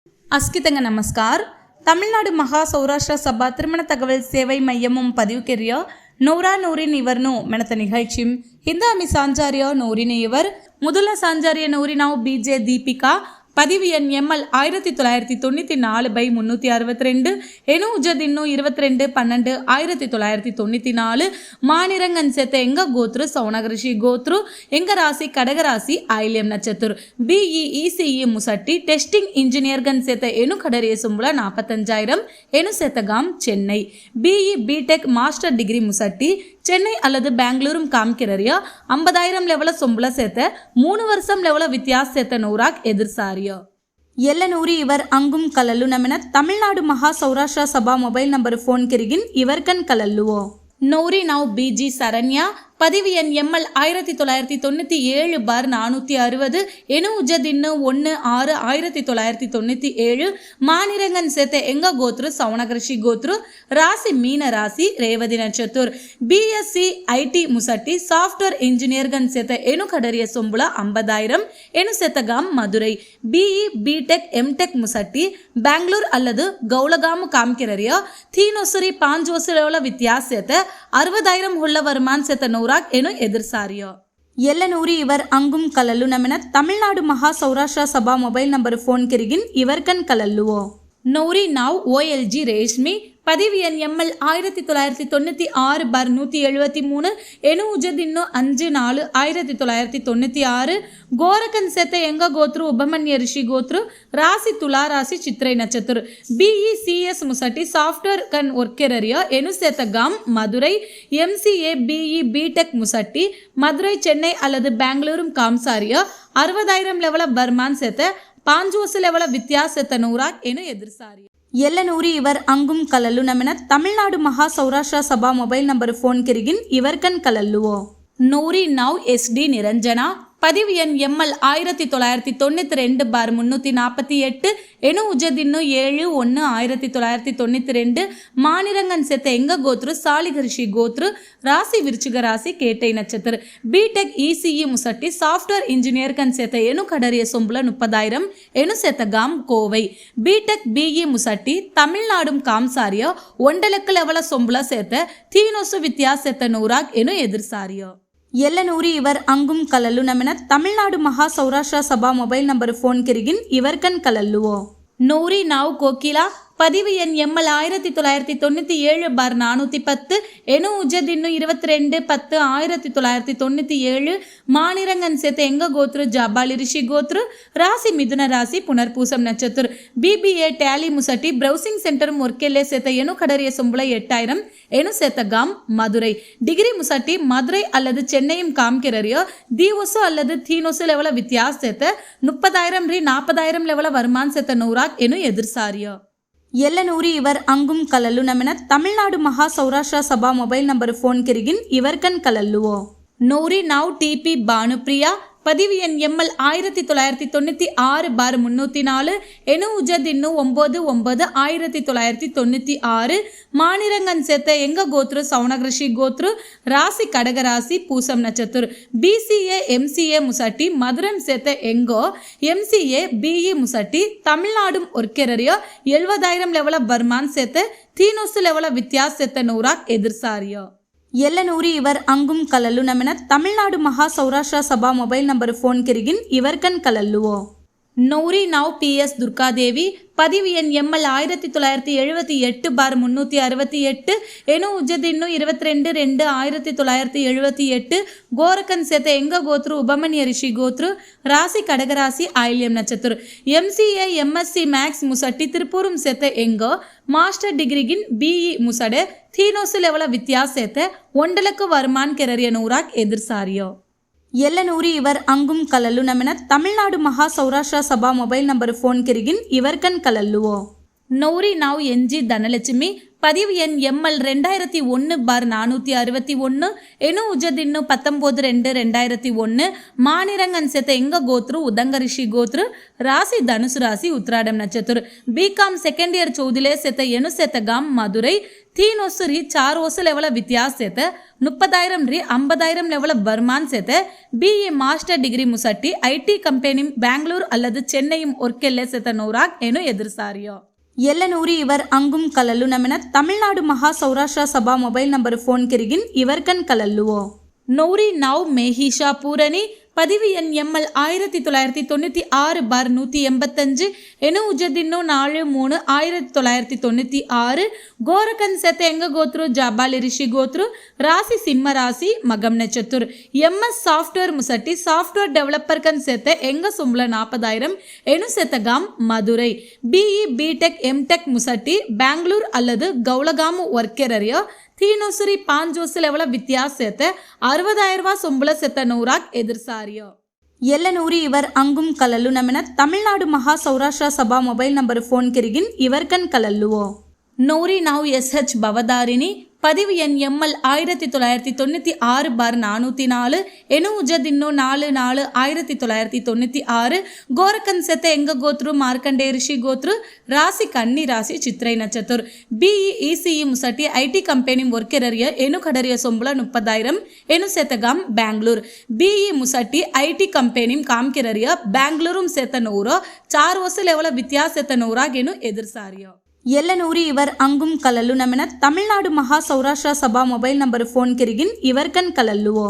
अस्कितंग नमस्कार तमिलनाडु महा सौराष्ट्र सभा तिरुमण तगवल सेवै मैयमुम पदिवुकेरिय नूरा नूरिन इवरनु मेनत निगழ்ச்சியும் இந்த அமி சாஞ்சாரியா நூரின் இவர் முதல்ல சாஞ்சாரிய நூரினாவ் பிஜே தீபிகா பதிவு எண் எம்எல் 1994/362 எனு உஜதின்னு 22/12/1994 மானிரங்கன் செத்த எங்க கோத்ரு சௌனகரிஷி கோத்ரு எங்க ராசி கடகராசி ஆயில்யம் நட்சத்திர பிஇஇசிஇ முசட்டி டெஸ்டிங் இன்ஜினியர்கன் செத்த எனு கடரிய சும்பள 45000 எனு செத்தகாம் Chennai BE B Tech master degree முசட்டி சென்னை அல்லது பெங்களூரும் காம்கிரரியா 50000 லெவல சொம்பள சேர்த்த 3 வருஷம் லெவல வித்தியாச சேர்த்த நூராக் எதிர்சாரியா எல்லனூரி இவர் அங்கும் கலல்லு ನಮನ Tamil Nadu Maha Saurashtra Sabha mobile number phone ಕಿರಿಗಿನ್ ಇವರ್ಕನ್ ಕಲಲ್ಲುವೋ நௌரி நவ் பிஜி சரண்யா பதிவு எண் எம்எல் 1997/460 எனு உஜதின்னு 1/6/1997 மானிரங்கன் சேத்த எங்க கோத்ரு சௌனகரிஷி கோத்ரு ராசி மீன ராசி ரேவதி நட்சத்திர பிஎஸ்சி ஐடி முசட்டி சாஃப்ட்வேர் இன்ஜினியர்கன் சேத்த எனு கடரிய சொம்புல 50000 எனு சேத்தகாம் மதுரை பிஇ பிடெக் எம்டெக் முசட்டி பெங்களூர் அல்லது கௌலகாமு காம்கிரரியா தீனொசரி 5 வருஷ வித்தியாச சேத்த 60000 உள்ள வருமான் சேத்த நூராக் எனு எதிர்சாரியா எல்லனூரி இவர் அங்கும் கலல்லு ನಮನ Tamil Nadu Maha Saurashtra Sabha mobile number phone ಕಿರಿಗಿನ್ ಇವರ್ಕನ್ ಕಲಲ್ಲುವೋ நௌரி நவ் ஓஎல்ஜி ரேஷ்மி பதிவு எண் எம்எல் 1996/173 எனு உஜதின்னு 5/4/1996 கோரக்கன் சேத்த எங்க கோத்ரு உபமன்ய ரிஷி கோத்ரு ராசி துலா ராசி சித்திரை நட்சத்திர பிஇசிஎஸ் முசட்டி சாஃப்ட்வேர் கன் ஒர்க்கரரியா எனு சேத்த காம் மதுரை எம்சிஏ பிஇ பிடெக் முசட்டி மதுரை சென்னை அல்லது பெங்களூரும் காம்சாரியா 60000 லெவல பர்மான் சேத்த 5 வருஷ லெவல வித்தியாச சேத்த நூராக் எனு எதிர்சாரியா எல்லனூரி இவர் அங்கும் கலல்லு ನಮನ Tamil Nadu Maha Saurashtra Sabha mobile number phone ಕಿರಿಗಿನ್ ಇವರ್ಕನ್ ಕಲಲ್ಲುವೋ நௌரி நவ் எஸ்டி நிரஞ்சனா பதிவு எண் எம்எல் 1992/348 எனு உஜதின்னு 7/1/1992 மானிரங்கன் செத்த எங்க கோத்ரு சாலிகரிஷி கோத்ரு ராசி விருச்சிக ராசி கேட்டை நட்சத்திர பிடெக் இசிஇ முசட்டி சாஃப்ட்வேர் இன்ஜினியர்கன் செத்த எனு கடரிய சொம்புல 30000 எனு செத்தகாம் கோவை பிடெக் பிஇ முசட்டி தமிழ்நாடும் காம்சாரியா 1 லட்ச லெவல சொம்புல சேர்த்த தீனொசு வித்தியாச செத்த நூராக் எனு எதிர்சாரியா எல்லனூரி இவர் அங்கும் கலல்லு ನಮನ Tamil Nadu Maha Saurashtra Sabha mobile number phone ಕಿರಿಗಿನ್ ಇವರ್ಕನ್ ಕಲಲ್ಲುವೋ நௌரி நவ் கோகிலா பதிவு எண் எம்எல் 1997/410 எனு உஜதின்னு 22/10/1997 மானிரங்கன் சேத்த எங்க கோத்ரு ஜபாலி ரிஷி கோத்ரு ராசி மிதுன ராசி புனர்பூசம் நட்சத்திர பிபிஏ டேலி முசட்டி பிரவுசிங் சென்டர் ஒர்க்கெல்லே சேத்த எனு கடரிய சொம்புல 8000 எனு சேத்தகாம் மதுரை டிகிரி முசட்டி மதுரை அல்லது சென்னையும் காம்கிரரியா தீவசு அல்லது தீனொசு லெவல வித்தியாச சேத்த 30000 லெவல வருமான் சேத்த நூராக் எனு எதிர்சாரியா எல்லனூரி இவர் அங்கும் கலல்லு ನಮನ Tamil Nadu Maha Saurashtra Sabha mobile number phone ಕಿರಿಗಿನ್ ಇವರ್ಕನ್ ಕಲಲ್ಲುವೋ நௌரி நவ் டிபி பானுப்ரியா பதிவு எண் எம்எல் 1996/304 எனு உஜதின்னு 9/9/1996 மானிரங்கன் சேத்த எங்க கோத்ரு சௌனகரிஷி கோத்ரு ராசி கடகராசி பூசம் நட்சத்திர பிசிஏ எம்சிஏ முசட்டி மதுரன் சேத்த எங்கோ எம்சிஏ பிஇ முசட்டி தமிழ்நாடும் ஒர்க்கரரியா 70000 லெவல பர்மான் சேத்த தீனொசு லெவல வித்தியாச சேத்த நூராக் எதிர்சாரியா எல்லனூரி இவர் அங்கும் கலல்லு ನಮನ Tamil Nadu Maha Saurashtra Sabha mobile number phone ಕಿರಿಗಿನ್ ಇವರ್ಕನ್ ಕಲಲ್ಲುವೋ நௌரி நவ் பிஎஸ் துர்காதேவி பதிவு எண் எம்எல் 1978/368 எனு உஜதின்னு 22/2/1978 கோரக்கன் சேத்த எங்க கோத்ரு உபமன்ய ரிஷி கோத்ரு ராசி கடகராசி ஆயில்யம் நட்சத்திர எம்சிஏ எம்எஸ்சி மேக்ஸ் முசட்டி திருப்பூரும் சேத்த எங்கோ மாஸ்டர் டிகிரிகின் பிஇ முசட தீனொசு லெவல வித்தியாச சேத்த 1 லட்ச வருமான் கெரரிய நூராக் எதிர்சாரியோ எல்லனூரி இவர் அங்கும் கலல்லு ನಮನ Tamil Nadu Maha Saurashtra Sabha mobile number phone ಕಿರಿಗಿನ್ ಇವರ್ಕನ್ ಕಲಲ್ಲುವೋ நௌரி நவ் என்ஜி தனலட்சுமி பதிவு எண் எம்எல் 2001/461 எனு உஜதின்னு 19/2/2001 மானிரங்கன் சேத்த எங்க கோத்ரு உதங்கரிஷி கோத்ரு ராசி தனுசு ராசி உத்ராடம் நட்சத்திர பிகாம் செகண்ட் இயர் சௌதிலே சேத்த எனு சேத்தகாம் மதுரை तीन वर्ष री 4 वर्ष लेवल व्यत्यास सेते 30,000 री 50,000 लेवल बर्मान सेते BE मास्टर डिग्री मुसट्टी IT कंपनी बेंगलूर अल्लदु चेन्नई वर्केल्ले सेते नौराग ಏನು ಎದುರಿಸಾರಿಯೋ ಎಲ್ಲನೂರಿ ಇವರ್ ಅಂಗುಂ ಕಲಲ್ಲು ನಮನ Tamil Nadu Maha Saurashtra Sabha mobile number phone ಕಿರಿಗಿನ್ ಇವರ್ಕನ್ ಕಲಲ್ಲುವೋ நௌரி நவ் மேஹிஷா பூரணி பதிவு எண் ML 1996/185 என உஜதின்னோ 4/3/1996 கோரக்கன் செத்த எங்க கோத்ரு ஜாபாலி ரிஷி கோத்ரு ராசி சிம்ம ராசி மகம் நட்சத்திர MS சாஃப்ட்வேர் முசட்டி சாஃப்ட்வேர் டெவலப்பர் கன் செத்த எங்க சும்பள 40,000 எனு செத்தகாம் Madurai BE BTech MTech முசட்டி Bangalore அல்லது கவுளகாமு ವರ್ಕೆರರಿಯೋ तीनोसरी 5 वर्ष लेवल व्यत्यास सेते 60,000 संबಳ सेत नौराग ಎದುರಿಸಾರಿಯೋ ಎಲ್ಲನೂರಿ ಇವರ್ ಅಂಗುಂ ಕಲಲ್ಲು ನಮನ Tamil Nadu Maha Saurashtra Sabha mobile number phone ಕಿರಿಗಿನ್ ಇವರ್ಕನ್ ಕಲಲ್ಲುವೋ ನೌರಿ ನಾವು SH ಭವದಾರಿಣಿ பதிவு எண் ML 1996/404 என உஜதின்னோ 4/4/1996 கோரக்கன் செத்த எங்க கோத்ரு மார்க்கண்டே ரிஷி கோத்ரு ராசி கன்னி ராசி சித்திரை நட்சத்திர BE ECE முசட்டி IT ಕಂಪನಿ ವರ್ಕೆರರಿಯ ಎನು ಕಡರಿಯ ಸಂಬಳ 30,000 ಎನು ಸೆತಗಾಮ್ ಬೆಂಗಳೂರು BE ಮುಸಟ್ಟಿ IT ಕಂಪನಿ ಕಾಮ್ಕಿರರಿಯ ಬೆಂಗಳೂರು ಸೆತ 100 4 ವರ್ಷ ಲೆವಲ ವ್ಯತ್ಯಾಸ ಸೆತ 100 ಏನು ಎದುರಿಸಾರಿಯೋ ಎಲ್ಲನೂರಿ ಇವರ್ ಅಂಗುಂ ಕಲಲ್ಲು ನಮನ Tamil Nadu Maha Saurashtra Sabha mobile number phone ಕಿರಿಗಿನ್ ಇವರ್ಕನ್ ಕಲಲ್ಲುವೋ